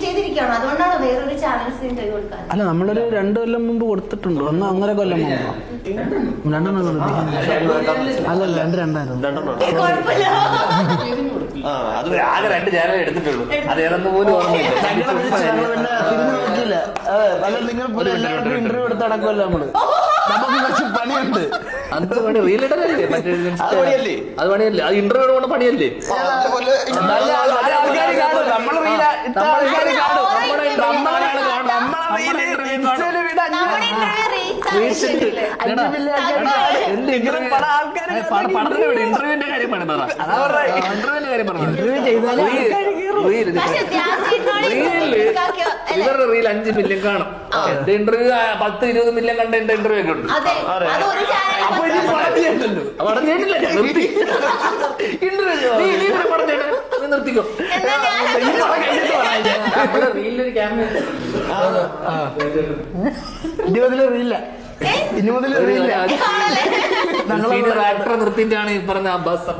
ചെയ്തിരിക്കുകയാണ്. അതുകൊണ്ടാണ് വേറൊരു ചാനൽസിന് കൈ കൊടുക്കാൻ. അല്ല, നമ്മളൊരു 2 കൊല്ലം മുമ്പ് കൊടുത്തിട്ടുണ്ട്. 1.5 കൊല്ലം മുമ്പ് 2 അല്ലല്ല 2 അത് ആകെ 2 ചാനൽ എടുത്തിട്ടുള്ളൂ. അത് ഏതെന്ന് പോലും നോക്കിയില്ല. നിങ്ങൾ എല്ലാവർക്കും ഇന്റർവ്യൂ എടുത്ത് നടക്കുമല്ലോ നമ്മള്. നമുക്ക് കുറച്ച് പണിയുണ്ട്. അത് പണി റീലിടല്ലേ? മറ്റേ അത് പണിയല്ലേ? അത് ഇന്റർവ്യൂ കൊണ്ട് പണിയല്ലേ? ഇന്റർവ്യൂവിന്റെ കാര്യം ഇവരുടെ റീൽ 5 മില്യൺ കാണും. എന്റെ ഇന്റർവ്യൂ 10-20 മില്യൺ കണ്ട എന്റെ ഇന്റർവ്യൂ ഒക്കെ ഉണ്ട്. നിർത്തിക്കോ. റീലിലൊരു ക്യാമറ ആക്ടറെ നിർത്തിയിട്ടാണ് ഈ പറഞ്ഞ ബസ്.